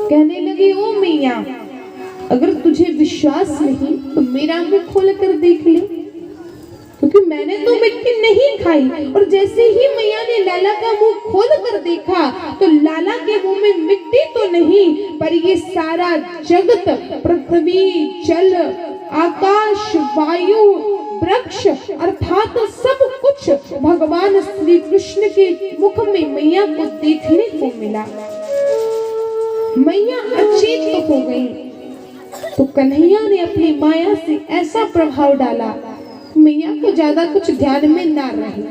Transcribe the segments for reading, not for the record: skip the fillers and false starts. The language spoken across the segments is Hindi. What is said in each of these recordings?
कहने लगी, ओ मैया, अगर तुझे विश्वास नहीं तो मेरा मुंह खोल कर देख ले, क्योंकि मैंने तो मिट्टी नहीं खाई। और जैसे ही मैया ने लाला का मुंह खोल कर देखा तो लाला के मुंह में मिट्टी तो नहीं, पर ये सारा जगत, पृथ्वी, जल, आकाश, वायु, वृक्ष अर्थात सब कुछ भगवान श्री कृष्ण के मुख में मैया को देखने को मिला। मैया अचेत हो गई। तो कन्हैया ने अपनी माया से ऐसा प्रभाव डाला, मैया को ज्यादा कुछ ध्यान में ना रही।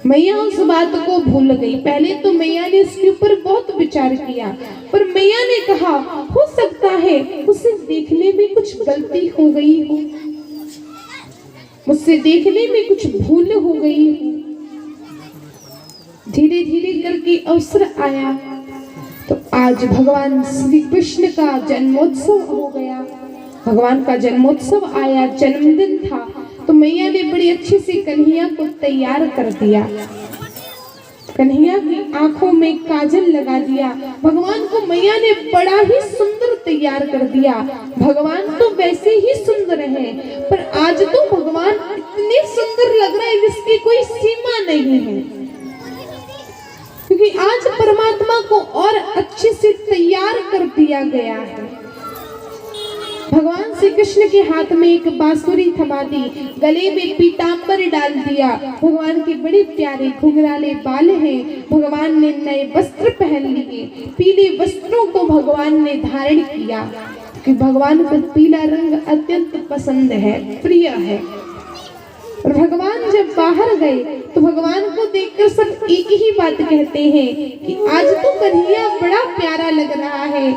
मैया उस बात को भूल गई। पहले तो मैया ने इसके ऊपर बहुत विचार किया, पर मैया ने कहा, हो सकता है उसे देखने में कुछ गलती हो गई हो, मुझसे देखने में कुछ भूल हो गई हो। धीरे धीरे करके अवसर आया तो आज भगवान श्री कृष्ण का जन्मोत्सव हो गया। भगवान का जन्मोत्सव आया, जन्मदिन था, तो मैया ने बड़ी अच्छे से कन्हैया को तैयार कर दिया। कन्हैया की आंखों में काजल लगा दिया। भगवान को मैया ने बड़ा ही सुंदर तैयार कर दिया। भगवान तो वैसे ही सुंदर हैं, पर आज तो भगवान इतने सुंदर लग रहे हैं जिसकी कोई सीमा नहीं है, क्योंकि आज परमात्मा को और अच्छे से तैयार कर दिया गया है। भगवान श्री कृष्ण के हाथ में एक बांसुरी थमा दी, गले में पीतांबर डाल दिया। भगवान के बड़े प्यारे घुंघराले बाल हैं। भगवान ने नए वस्त्र पहन लिए। पीले वस्त्रों को भगवान ने धारण किया, कि भगवान को पीला रंग अत्यंत पसंद है, प्रिय है। और भगवान जब बाहर गए तो भगवान को देखकर सब एक ही बात कहते हैं कि आज तो कन्हैया बड़ा प्यारा लग रहा है।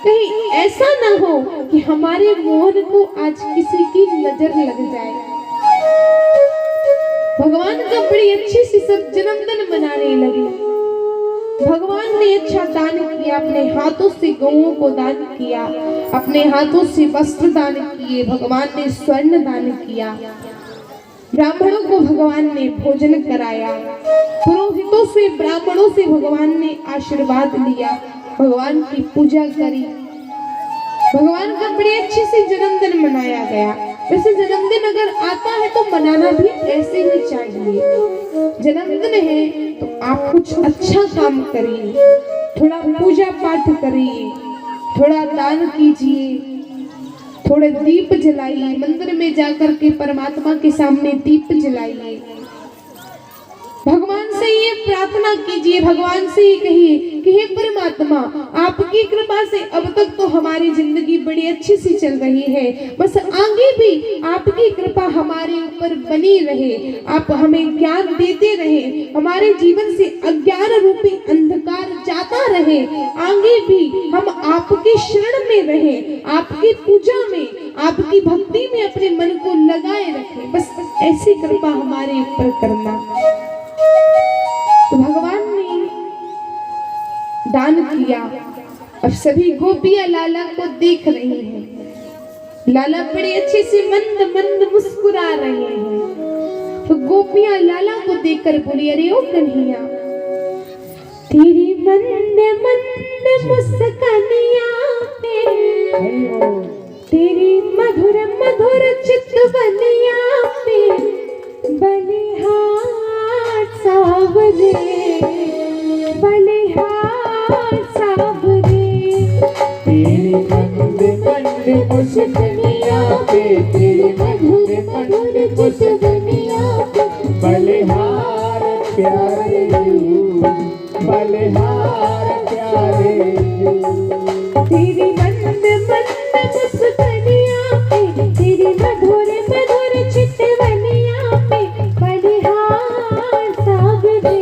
कहीं ऐसा ना हो कि हमारे मोहन को आज किसी की नजर लग जाए। भगवान का बड़ी अच्छी सी सब जन्मदिन मनाने लगे। भगवान ने अच्छा दान किया, अपने हाथों से गौओं को दान किया, अपने हाथों से वस्त्र दान किए। भगवान ने स्वर्ण दान किया। ब्राह्मणों को भगवान ने भोजन कराया। पुरोहितों से, ब्राह्मणों से भगवान ने आशीर्वाद लिया। भगवान की पूजा करी। भगवान का बड़े अच्छे से जन्मदिन मनाया गया। वैसे जन्मदिन अगर आता है तो मनाना भी ऐसे ही चाहिए। जन्मदिन है तो आप कुछ अच्छा काम करिए, थोड़ा पूजा पाठ करिए, थोड़ा दान कीजिए, थोड़े दीप जलाइए, मंदिर में जाकर के परमात्मा के सामने दीप जलाइए। भगवान से ये प्रार्थना कीजिए, भगवान से ये कहिए कि हे परमात्मा, आपकी कृपा से अब तक तो हमारी जिंदगी बड़ी अच्छी सी चल रही है, बस आगे भी आपकी कृपा हमारे ऊपर बनी रहे। आप हमें ज्ञान देते रहे, हमारे जीवन से अज्ञान रूपी अंधकार जाता रहे। आगे भी हम आपके शरण में रहे, आपकी पूजा में, आपकी भक्ति में अपने मन को लगाए रखें। बस ऐसी कृपा हमारे ऊपर करना। तो भगवान ने दान किया। अब सभी गोपियां लाला को देख रही हैं। लाला बड़े अच्छे से मंद मंद मुस्कुरा रहे हैं। तो गोपियां लाला को देखकर बोली, अरे ओ कन्हैया, तेरी मंद मंद मुस्कानिया पे, तेरी मधुर मधुर चितवनिया पे, बलिहार सावरे, बलिहार सावरे, तेरी मंद मंद मुस्कानिया पे, तेरी मधुर मधुर चितवनिया पे, बलिहार प्यारे बलिहार प्यारे। तेरी मंद मंद मुस्कानिया पे, तेरी मधुर मधुर चितवनिया पे, बलिहार सावरे,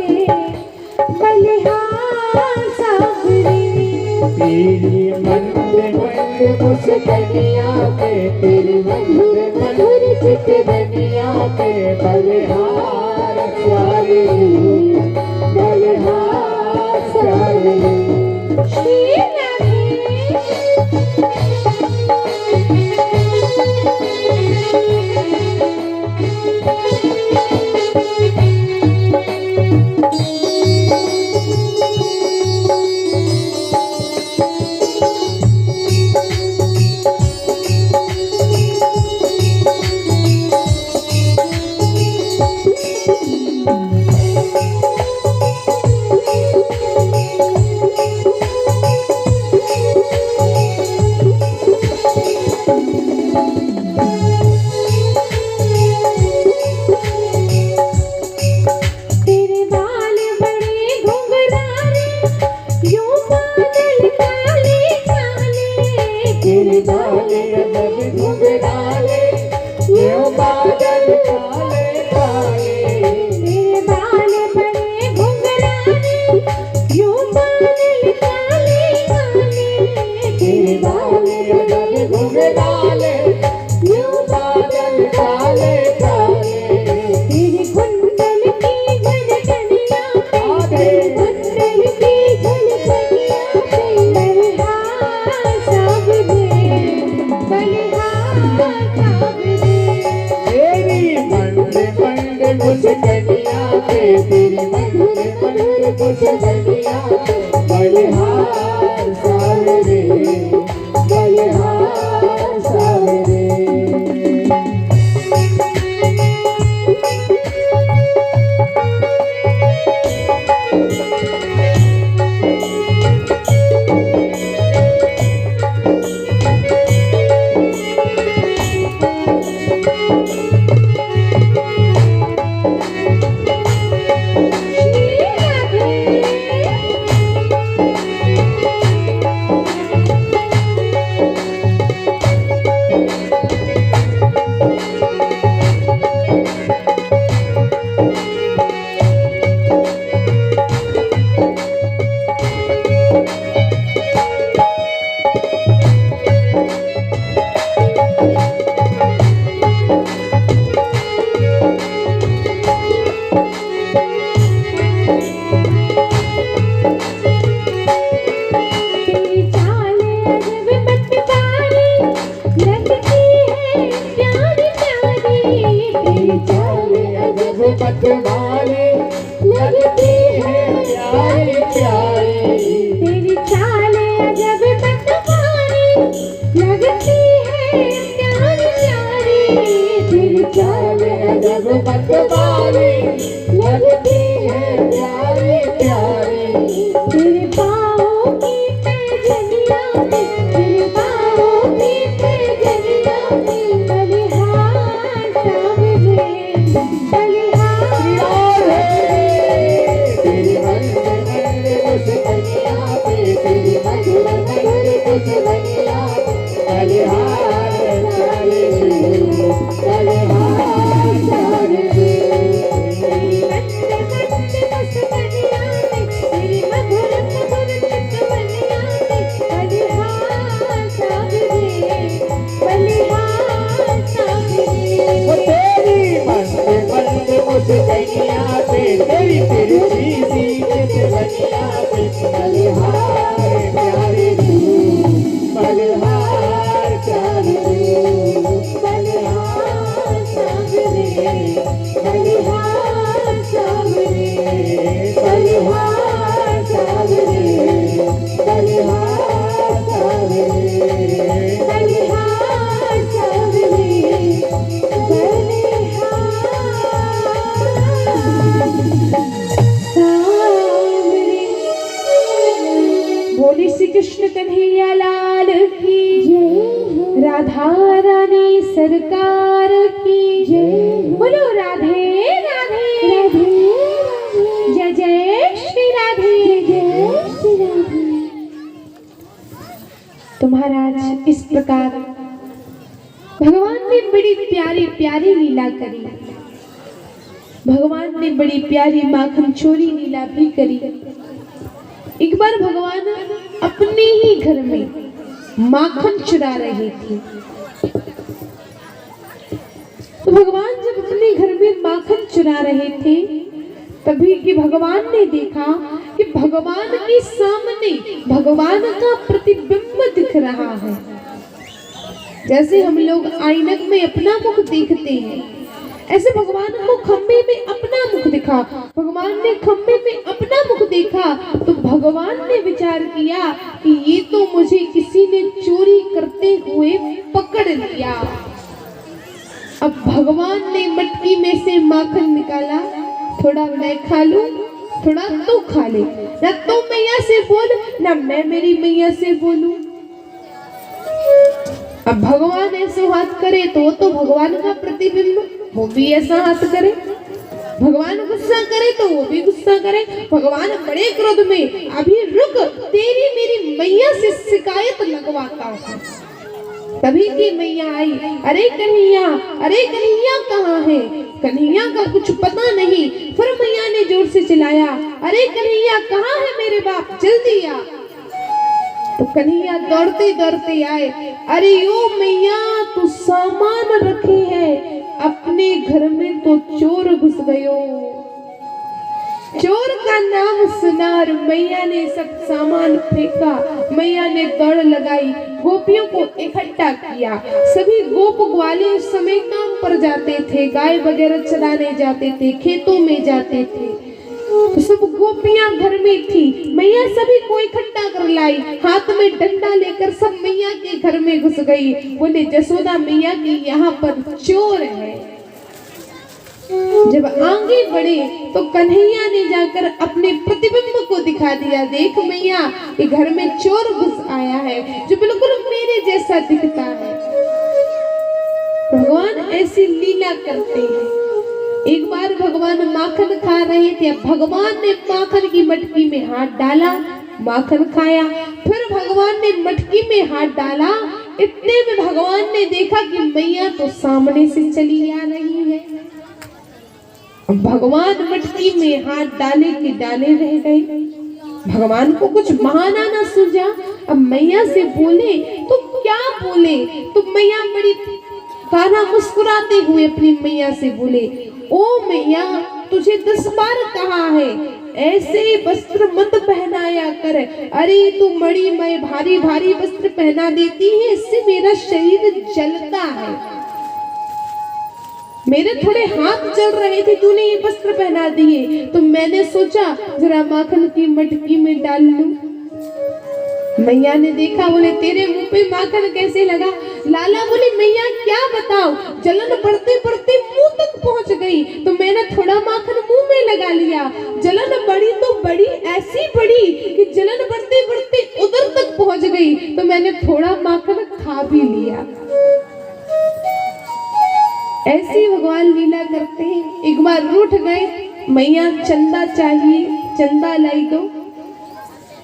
बलिहार सावरे। तेरी मंद मंद मुस्कानिया पे, तेरी मधुर मधुर चितवनिया पे, बलिहार प्यारे बलिहार प्यारे। तेरे बाले अजब घुंघराले यूं बादल काले काले तेरे बाल बड़े घुंघराले यूं बादल काले काले तेरे बाले अजब घुंघराले यूं बादल काले काले तेरे कुंडल की झनझनिया तेरे कुंडल की झनझनिया बलिहार सावरे बलिहार सावरे तेरी मंद मंद मुस्कानिया पे तेरी मंद मंद मुस्कानिया पे बलिहार सावरे बलिहार सावरे तेरी चाल अजब मतवारी लगती है प्यारी प्यारी तेरी चाल अजब पतवारी लगती है प्यारी प्यारी तेरी चाल अजब मतवारी लगती है प्यारी प्यारी तेरी चाल अजब पतवारी लगती है प्यारी प्यारी तेरे पाँव की पैजनिया तेरे पाँव की पैजनिया बलिहार सावरे बलिहार तेरी मंद मंद मुस्कानिया पे तेरी मधुर मधुर मुस्कानिया बलिहार सावरे बलिहार सावरे तेरी मंद मंद मुस्कानिया तेरी मधुर मधुर चितवनिया बलिहार सावरे बलिहार सावरे वो तेरी मंद मंद मुस्कानिया पे तेरी तिरछी सी चितवनिया पे बलिहार प्यारे तू बलिहार प्यारे तू बलिहार सावरे बलिहार सावरे बलिहार सावरे बलिहार सावरे बलिहार सावरे बोले श्री कृष्ण कन्हैया लाल की जय राधा रानी सरकार की जय बोलो राधे राधे जय जय श्री राधे जय श्री राधे। तो महाराज इस प्रकार भगवान ने बड़ी प्यारी प्यारी लीला करी। भगवान ने बड़ी प्यारी माखन चोरी लीला भी करी। एक बार भगवान अपने ही घर में माखन चुरा रहे थे। तो भगवान जब अपने घर में माखन चुरा रहे थे तभी कि भगवान ने देखा कि भगवान के सामने भगवान का प्रतिबिंब दिख रहा है। जैसे हम लोग आईनक में अपना मुख देखते हैं, ऐसे भगवान को खंबे में अपना मुख दिखा। भगवान ने खंबे में अपना मुख देखा तो भगवान ने विचार किया कि ये तो मुझे किसी ने चोरी करते हुए पकड़ लिया। अब भगवान ने मटकी में से माखन निकाला, थोड़ा मैं खा लूं, थोड़ा तू खा ले। ना तू मैया से बोल, ना मैं मेरी मैया से बोलूं। अब भगवान ऐसे हाथ करे तो वो तो भगवान का प्रतिबिंब, वो भी ऐसा हाथ करे। भगवान गुस्सा करे तो वो भी गुस्सा करे। भगवान बड़े क्रोध में, अभी रुक, तेरी मेरी मैया से शिकायत लगवाता हूँ। तभी की मैया आई, अरे कन्हैया कहाँ है? कन्हैया का कुछ पता नहीं। फिर मैया ने जोर से चिल्लाया, अरे कन्हैया कहाँ है मेरे बाप, जल्दी आ। तो कन्हैया दौड़ते दौड़ते आए, अरे ओ मैया तू सामान रखी है, अपने घर में तो चोर घुस गयो। चोर का नाम सुना और मैया ने सब सामान फेंका। मैया ने दौड़ लगाई, गोपियों को इकट्ठा किया। सभी गोप ग्वाले उस समय काम पर जाते थे, गाय वगैरह चराने जाते थे, खेतों में जाते थे। तो सब गोपियां घर में थी। मैया सभी को इकट्ठा कर लाई, हाथ में डंडा लेकर सब मैया के घर में घुस गई। बोले जसोदा मैया की यहाँ पर चोर है। जब आगे बढ़े तो कन्हैया ने जाकर अपने प्रतिबिंब को दिखा दिया, देख मैया ये घर में चोर घुस आया है जो बिल्कुल मेरे जैसा दिखता है। भगवान ऐसी लीला करते हैं। एक बार भगवान माखन खा रहे थे, भगवान ने माखन की मटकी में हाथ डाला, माखन खाया। फिर भगवान ने मटकी में हाथ डाला, इतने में भगवान ने देखा कि मैया तो सामने से चली आ रही है। भगवान मटकी में हाथ डाले के डाले रह गए। भगवान को कुछ बहाना ना सूझा। अब मैया से बोले तो क्या बोले? तो मैया बड़ी कान्हा मुस्कुराते हुए अपनी मैया से बोले, ओ मैया तुझे 10 बार कहा है ऐसे वस्त्र मत पहनाया कर। अरे तू मड़ी मैं भारी भारी वस्त्र पहना देती है, इससे मेरा शरीर जलता है। मेरे थोड़े हाथ जल रहे थे, तूने ये वस्त्र पहना दिए, तो मैंने सोचा जरा माखन की मटकी में डाल लूं। मैया ने देखा, बोले तेरे मुंह पे माखन कैसे लगा? लाला बोली मैया क्या बताओ, जलन बढ़ते बढ़ते मुंह तक पहुंच गई, तो मैंने थोड़ा माखन मुंह में लगा लिया। जलन बढ़ी तो बढ़ी, ऐसी बढ़ी कि जलन बढ़ते बढ़ते उधर तक पहुंच गई, तो मैंने थोड़ा माखन खा भी लिया। ऐसी भगवान लीला करते हैं। एक बार रूठ गए, मैया चंदा चाहिए, चंदा लाई दो।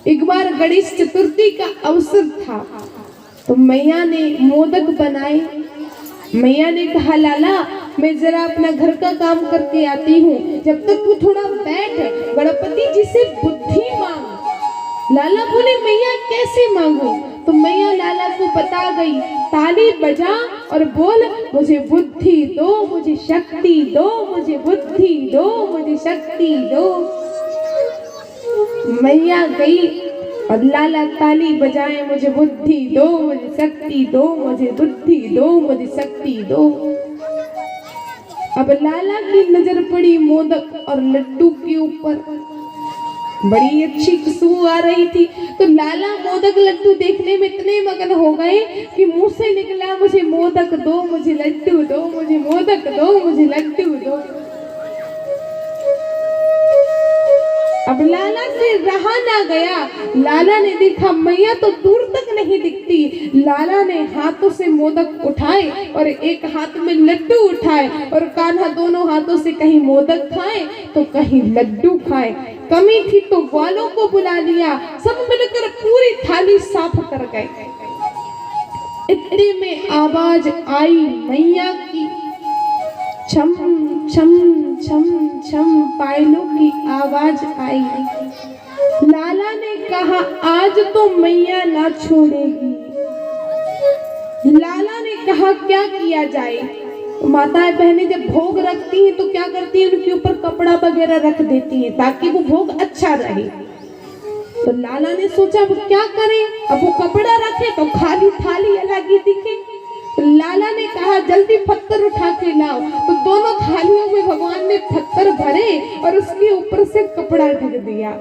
एक बार गणेश चतुर्थी का अवसर था, तो मैया ने मोदक बनाए। मैया ने कहा लाला मैं जरा अपना घर का काम करके आती हूँ, जब तक तू थोड़ा बैठ, गणपति जी से बुद्धि मांग। लाला बोले मैया कैसे मांगू? तो मैया लाला को बता गई, ताली बजा और बोल मुझे बुद्धि दो, मुझे शक्ति दो, मुझे बुद्धि दो, मुझे शक्ति दो। मैया गई और लाला ताली बजाए, मुझे बुद्धि दो, मुझे शक्ति दो, मुझे बुद्धि दो, मुझे शक्ति दो। अब लाला की नजर पड़ी मोदक और लड्डू के ऊपर, बड़ी अच्छी खुशबू आ रही थी। तो लाला मोदक लड्डू देखने में इतने मगन हो गए कि मुंह से निकला मुझे मोदक दो, मुझे लड्डू दो, मुझे मोदक दो, मुझे लड्डू दो। अब लाला से रहा ना गया। लाला ने देखा मैया तो दूर तक नहीं दिखती। लाला ने हाथों से मोदक उठाए और एक हाथ में लड्डू उठाए, और कान्हा दोनों हाथों से कहीं मोदक खाए तो कहीं लड्डू खाए। कमी थी तो ग्वालों को बुला लिया, सब मिलकर पूरी थाली साफ कर गए। इतने में आवाज आई मैया की, छम छम छम छम पायलों की आवाज आई। लाला ने कहा आज तो मैया ना छोड़ेगी। लाला ने कहा क्या किया जाए? माताएं बहनें जब भोग रखती हैं तो क्या करती हैं, उनके ऊपर कपड़ा वगैरह रख देती हैं ताकि वो भोग अच्छा रहे। तो लाला ने सोचा वो क्या करें, अब वो कपड़ा रखे तो खाली थाली अलग ही दिखे। तो लाला ने कहा जल्दी पत्थर उठा के लाओ। तो दोनों थालियों में भगवान ने पत्थर भरे और उसके ऊपर से कपड़ा ढक दिया।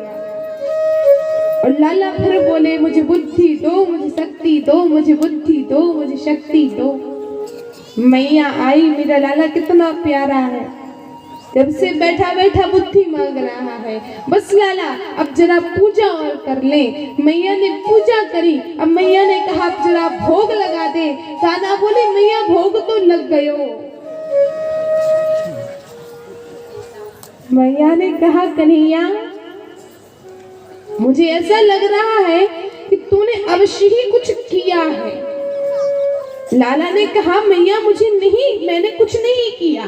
और लाला फिर बोले मुझे बुद्धि दो, मुझे शक्ति दो, मुझे बुद्धि दो, मुझे शक्ति दो। मैया आई, मेरा लाला कितना प्यारा है, जब से बैठा बैठा बुद्धि मांग रहा है। बस लाला अब जरा पूजा और कर ले। मैया ने पूजा करी। अब मैया ने कहा अब जरा भोग लगा दे। कान्हा बोले मैया भोग तो लग गयो। मैया ने कहा कन्हैया मुझे ऐसा लग रहा है कि तूने अवश्य ही कुछ किया है। लाला ने कहा मैया मुझे नहीं, मैंने कुछ नहीं किया।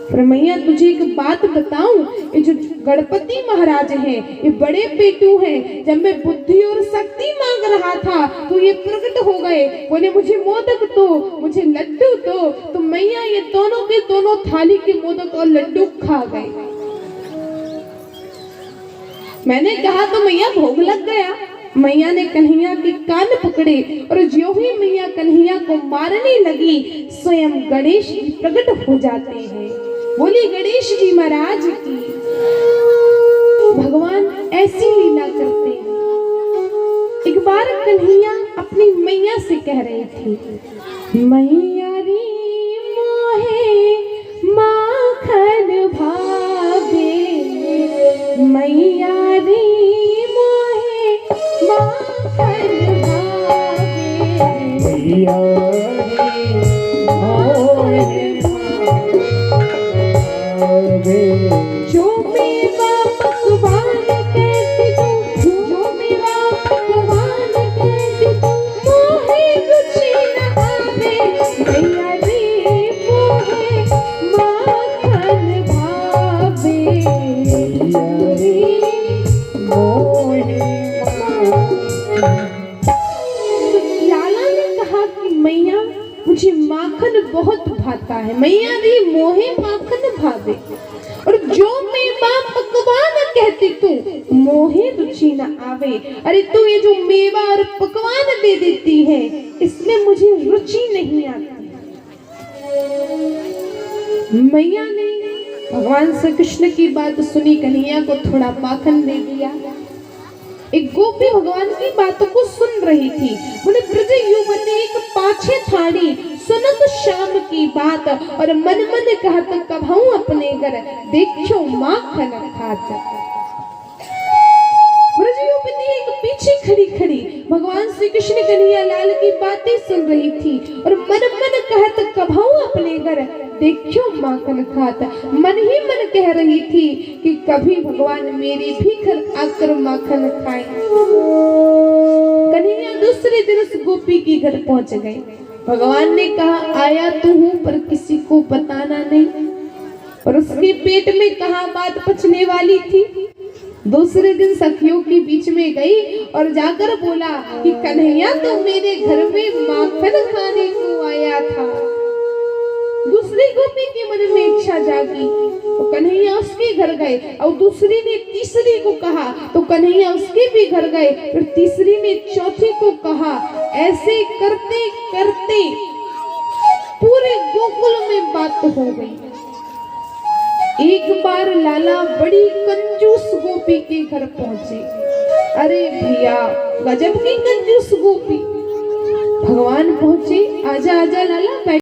पर मैया तुझे एक बात बताऊं, ये जो गणपति महाराज हैं ये बड़े पेटू हैं। जब मैं बुद्धि और शक्ति मांग रहा था तो ये प्रकट हो गए, बोले मुझे मोदक दो, मुझे लड्डू दो। तो मैया ये दोनों के दोनों थाली के मोदक और लड्डू खा गए। मैंने कहा तो मैया भोग लग गया। मैया ने कन्हैया के कान पकड़े और जो ही मैया कन्हैया को मारने लगी स्वयं गणेश जी प्रकट हो जाते हैं। बोली गणेश जी महाराज की। भगवान ऐसी लीला करते हैं। एक बार कन्हैया अपनी मैया से कह रही थी, मैया रे मोहे माखन भावे, मैया रे मोहे माखन भावे, मैया रे मोहे जो मेवा पकवान कहती तू, जो मेवा पकवान कहती तू, मोहे रुचि न आवे, मैया रे मोहे माखन भावे, मैया रे मोहे। लाला ने कहा कि मैया मुझे माखन बहुत भाता है, मैया रे मोहे माखन भावे, और जो मेवा पकवान कहती तू मोहे रुचि न आवे। अरे तू ये जो मेवा और पकवान दे देती है इसमें मुझे रुचि नहीं आती। मैया ने भगवान श्री कृष्ण की बात सुनी, कन्हैया को थोड़ा माखन दे दिया। एक गोपी भगवान की बातों को सुन रही थी। बोले ब्रज युवती एक पाछे ठाड़ी सुनत श्याम की बात, और मन मन कहत कभू अपने घर देखो माखन खात। ब्रज युवती एक पीछे खड़ी खड़ी भगवान श्री कृष्ण कन्हैया लाल की बातें सुन रही थी और मन मन कहत कभू अपने घर देखो माखन खात। मन ही मन कह रही थी कि कभी भगवान मेरे भी घर आकर माखन खाए। कन्हैया दूसरे दिन उस गोपी के घर पहुंच गए। भगवान ने कहा आया तो हूं पर किसी को बताना नहीं, और उसके पेट में कहा बात पचने वाली थी। दूसरे दिन सखियों के बीच में गई और जाकर बोला कि कन्हैया तो मेरे घर में माखन खाने को आया था। दूसरी गोपी के मन में इच्छा जागी तो कन्हैया उसके घर गए, और दूसरी ने तीसरी को कहा तो कन्हैया उसके भी घर गए, फिर तीसरी ने चौथी को कहा। ऐसे करते करते पूरे गोकुल में बात हो गई। एक बार लाला बड़ी कंजूस गोपी के घर पहुंचे। अरे भैया गजब की कंजूस गोपी। भगवान पहुंचे, आजा आजा लाला।